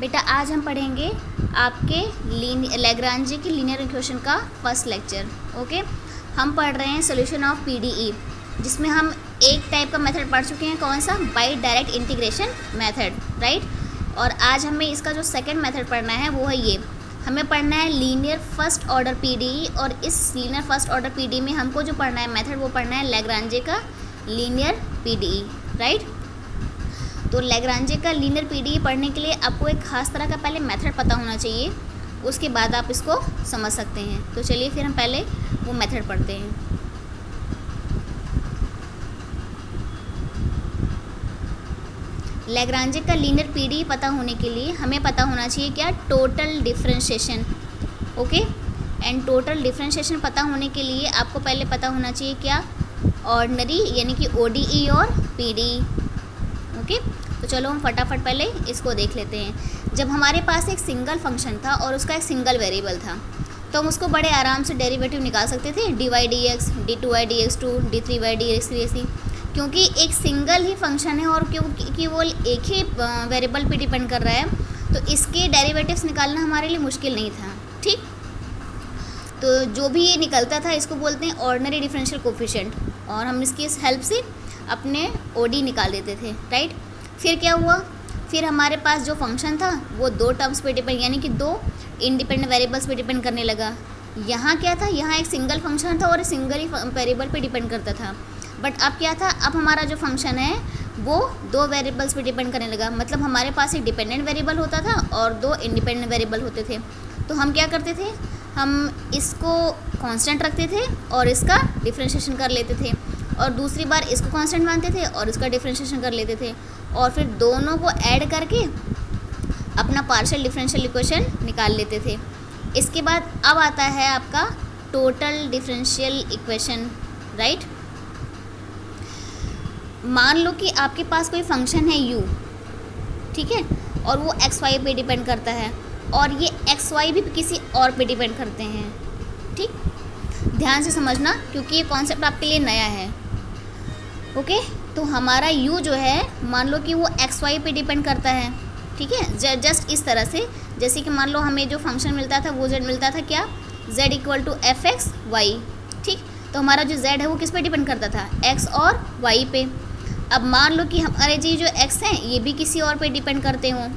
बेटा आज हम पढ़ेंगे आपके लैग्रांजे की लीनियर इक्वेशन का फर्स्ट लेक्चर। ओके, हम पढ़ रहे हैं सोल्यूशन ऑफ पीडीई, जिसमें हम एक टाइप का मेथड पढ़ चुके हैं। कौन सा? By direct integration method, right. और आज हमें इसका जो सेकंड मेथड पढ़ना है वो है ये, हमें पढ़ना है लीनियर फर्स्ट ऑर्डर पीडीई। और इस लीनियर फर्स्ट ऑर्डर पीडीई में हमको जो पढ़ना है मेथड वो पढ़ना है लैग्रांजे का लीनियर पीडीई, राइट। तो लैग्रांजे का लीनियर पीडीई पढ़ने के लिए आपको एक खास तरह का पहले मेथड पता होना चाहिए, उसके बाद आप इसको समझ सकते हैं। तो चलिए फिर हम पहले वो मेथड पढ़ते हैं। लैग्रांजे का लीनियर पीडीई पता होने के लिए हमें पता होना चाहिए क्या? Total differentiation. Okay, and total differentiation पता होने के लिए आपको पहले पता होना चाहिए क्या? ऑर्डिनरी यानी कि ओडीई और पीडीई। ओके, तो चलो हम फटाफट पहले इसको देख लेते हैं। जब हमारे पास एक सिंगल फंक्शन था और उसका एक सिंगल वेरिएबल था, तो हम उसको बड़े आराम से डेरिवेटिव निकाल सकते थे, dy dx, d2y dx2, d3y dx3, क्योंकि एक सिंगल ही फंक्शन है और क्योंकि वो एक ही वेरिएबल पे डिपेंड कर रहा है, तो इसके डेरिवेटिव्स निकालना हमारे लिए मुश्किल नहीं था, ठीक। तो जो भी ये निकलता था इसको बोलते हैं ऑर्डिनरी डिफरेंशियल कोफिशिएंट, और हम इसकी इस हेल्प से अपने ओडी निकाल देते थे, राइट। फिर क्या हुआ? फिर हमारे पास जो फंक्शन था वो दो टर्म्स पे डिपेंड, यानी कि दो इंडिपेंडेंट वेरिएबल्स पे डिपेंड करने लगा। यहाँ क्या था? यहाँ एक सिंगल फंक्शन था और सिंगल ही वेरिएबल पे डिपेंड करता था। बट अब क्या था? अब हमारा जो फंक्शन है वो दो वेरिएबल्स पे डिपेंड करने लगा। मतलब हमारे पास एक डिपेंडेंट वेरिएबल होता था और दो इंडिपेंडेंट वेरिएबल होते थे। तो हम क्या करते थे? हम इसको कांस्टेंट रखते थे और इसका डिफरेंशिएशन कर लेते थे, और दूसरी बार इसको कांस्टेंट मानते थे और इसका डिफरेंशिएशन कर लेते थे, और फिर दोनों को ऐड करके अपना पार्शियल डिफरेंशियल इक्वेशन निकाल लेते थे। इसके बाद अब आता है आपका टोटल डिफरेंशियल इक्वेशन, राइट। मान लो कि आपके पास कोई फंक्शन है u, ठीक है, और वो एक्स वाई पे डिपेंड करता है, और ये एक्स वाई भी किसी और पे डिपेंड करते हैं, ठीक। ध्यान से समझना क्योंकि ये कॉन्सेप्ट आपके लिए नया है। ओके, तो हमारा u जो है, मान लो कि वो एक्स वाई पे डिपेंड करता है, ठीक है। जस्ट इस तरह से, जैसे कि मान लो हमें जो फंक्शन मिलता था वो z मिलता था क्या? z equal to f x y, ठीक। तो हमारा जो z है वो किस पे डिपेंड करता था? x और y पे। अब मान लो कि हमारे जी जो x हैं ये भी किसी और पे डिपेंड करते हों,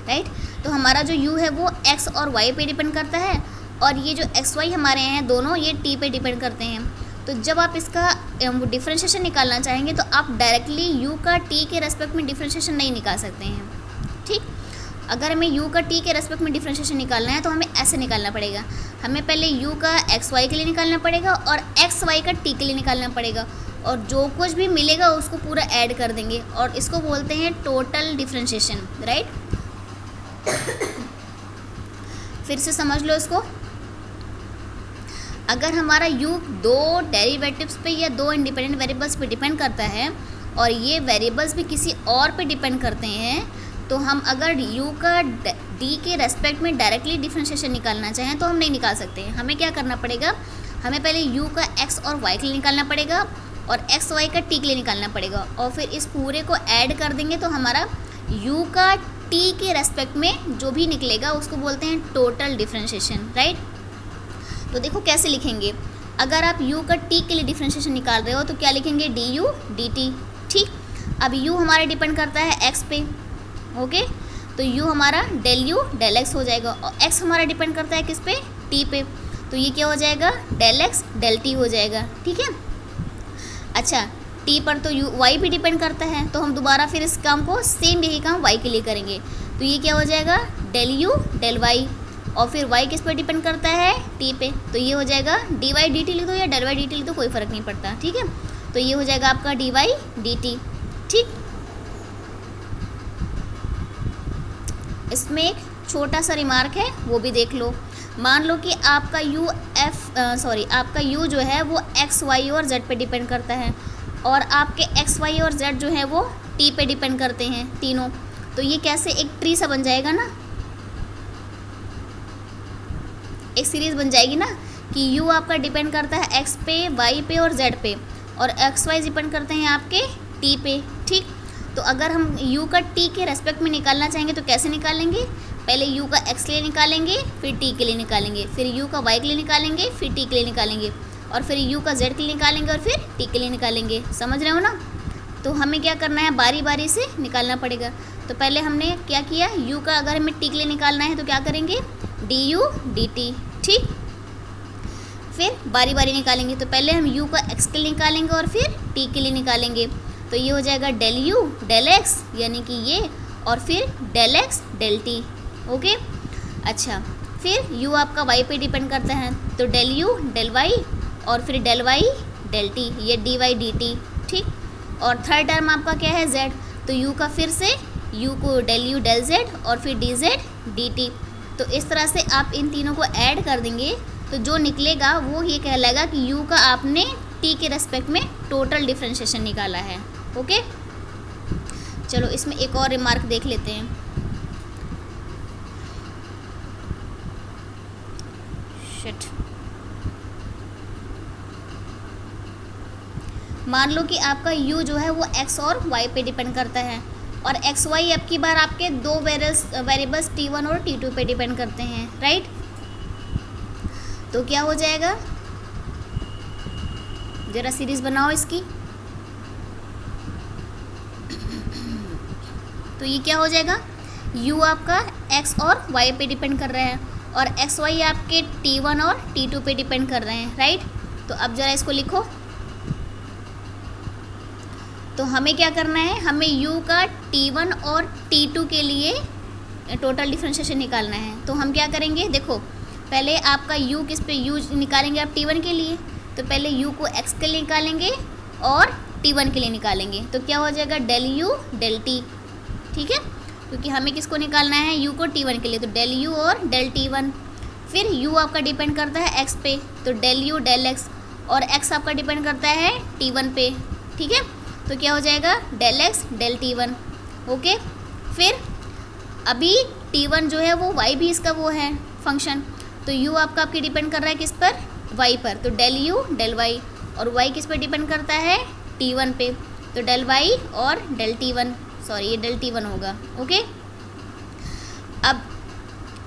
राइट। तो हमारा जो u है वो x और y पे डिपेंड करता है, और ये जो एक्स वाई हमारे हैं दोनों ये t पे डिपेंड करते हैं। तो जब आप इसका डिफरेंशिएशन निकालना चाहेंगे तो आप डायरेक्टली u का t के रेस्पेक्ट में डिफरेंशिएशन नहीं निकाल सकते हैं, ठीक। अगर हमें u का t के रेस्पेक्ट में डिफरेंशिएशन निकालना है तो हमें ऐसे निकालना पड़ेगा। हमें पहले u का एक्स वाई के लिए निकालना पड़ेगा और एक्स वाई का t के लिए निकालना पड़ेगा, और जो कुछ भी मिलेगा उसको पूरा ऐड कर देंगे, और इसको बोलते हैं टोटल डिफरेंशिएशन, राइट। फिर से समझ लो इसको। अगर हमारा u दो डेरिवेटिव्स पे या दो इंडिपेंडेंट वेरिएबल्स पे डिपेंड करता है और ये वेरिएबल्स भी किसी और पे डिपेंड करते हैं, तो हम अगर u का d के रेस्पेक्ट में डायरेक्टली डिफरेंशिएशन निकालना चाहें तो हम नहीं निकाल सकते हैं। हमें क्या करना पड़ेगा? हमें पहले u का x और y के लिए निकालना पड़ेगा और x y का t के लिए निकालना पड़ेगा, और फिर इस पूरे को ऐड कर देंगे तो हमारा u का t के रेस्पेक्ट में जो भी निकलेगा उसको बोलते हैं टोटल डिफरेंशिएशन, राइट। तो देखो कैसे लिखेंगे। अगर आप u का t के लिए डिफरेंशिएशन निकाल रहे हो तो क्या लिखेंगे? du dt, ठीक। अब u हमारा डिपेंड करता है x पे, ओके, तो u हमारा डेल u डेल x हो जाएगा, और x हमारा डिपेंड करता है किस पे? t पे, तो ये क्या हो जाएगा? डेल x डेल t हो जाएगा, ठीक है। अच्छा, t पर तो y भी डिपेंड करता है, तो हम दोबारा फिर इस काम को सेम यही काम y के लिए करेंगे, तो ये क्या हो जाएगा? डेल u डेल y, और फिर y किस पर डिपेंड करता है? t पे, तो ये हो जाएगा dy dt लिख दो या डेल y dt लिख दो, कोई फ़र्क नहीं पड़ता, ठीक है। तो ये हो जाएगा आपका dy dt, ठीक। इसमें एक छोटा सा रिमार्क है वो भी देख लो। मान लो कि आपका आपका u जो है वो x y और z पे डिपेंड करता है, और आपके x y और z जो है वो t पे डिपेंड करते हैं तीनों। तो ये कैसे एक ट्री सा बन जाएगा ना, एक सीरीज़ बन जाएगी ना, कि u आपका डिपेंड करता है x पे, y पे और z पे, और x y डिपेंड करते हैं आपके t पे, ठीक। तो अगर हम u का t के रेस्पेक्ट में निकालना चाहेंगे तो कैसे निकालेंगे? पहले u का x के लिए निकालेंगे, फिर t के लिए निकालेंगे, फिर u का y के लिए निकालेंगे, फिर t के लिए निकालेंगे, और फिर u का z के लिए निकालेंगे, और फिर t के लिए निकालेंगे। समझ रहे हो ना? तो हमें क्या करना है, बारी बारी से निकालना पड़ेगा। तो पहले हमने क्या किया, u का अगर हमें t के लिए निकालना है तो क्या करेंगे, du dt, ठीक। फिर बारी बारी निकालेंगे, तो पहले हम u का x के लिए निकालेंगे और फिर t के लिए निकालेंगे। तो ये हो जाएगा डेल u डेल x, यानी कि ये, और फिर del x del t। Okay, अच्छा, फिर u आपका y पे डिपेंड करता है, तो डेल u डेल y, और फिर डेल y डेल t, ये dy dt, ठीक। और थर्ड टर्म आपका क्या है, z, तो u का फिर से u को डेल u डेल z, और फिर dz dt। तो इस तरह से आप इन तीनों को ऐड कर देंगे, तो जो निकलेगा वो ये कहलाएगा कि u का आपने t के रेस्पेक्ट में टोटल डिफरेंशिएशन निकाला है। ओके, चलो इसमें एक और रिमार्क देख लेते हैं। शिट, मान लो कि आपका u जो है वो x और y पे डिपेंड करता है, और x y अब की बार आपके दो वेरिएबल्स t1 और t2 पे डिपेंड करते हैं, राइट। तो क्या हो जाएगा, ज़रा सीरीज़ बनाओ इसकी। तो ये क्या हो जाएगा, u आपका x और y पे डिपेंड कर रहा है, और x y आपके t1 और t2 पे डिपेंड कर रहे हैं, राइट। तो अब ज़रा इसको लिखो। तो हमें क्या करना है, हमें u का t1 और t2 के लिए टोटल डिफरेंशिएशन निकालना है। तो हम क्या करेंगे, देखो पहले आपका u किस पे, u निकालेंगे आप t1 के लिए, तो पहले u को x के लिए निकालेंगे और t1 के लिए निकालेंगे। तो क्या हो जाएगा, डेल u डेल t, ठीक है, क्योंकि हमें किसको निकालना है, u को t1 के लिए, तो डेल u और डेल t1। फिर u आपका डिपेंड करता है x पे, तो डेल u डेल x, और x आपका डिपेंड करता है t1 पे, ठीक है। तो क्या हो जाएगा, del x del t1। Okay, फिर अभी t1 जो है वो y भी इसका वो है फंक्शन, तो u आपकी डिपेंड कर रहा है किस पर, y पर, तो डेल u डेल y, और y किस पर डिपेंड करता है, t1 पे, तो डेल y और डेल t1, सॉरी ये डेल t1 होगा। ओके, अब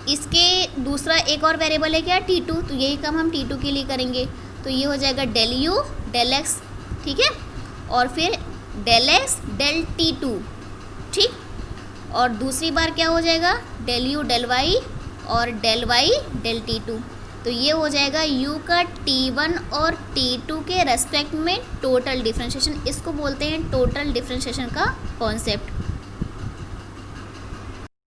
इसके दूसरा एक और वेरिएबल है क्या, t2, तो यही काम हम t2 के लिए करेंगे। तो ये हो जाएगा डेल u डेल x, ठीक है, और फिर डेल x डेल t2, ठीक। और दूसरी बार क्या हो जाएगा, डेल u डेल y और डेल y डेल t2। तो ये हो जाएगा u का t1 और t2 के रेस्पेक्ट में टोटल डिफरेंशिएशन। इसको बोलते हैं टोटल डिफरेंशिएशन का कॉन्सेप्ट।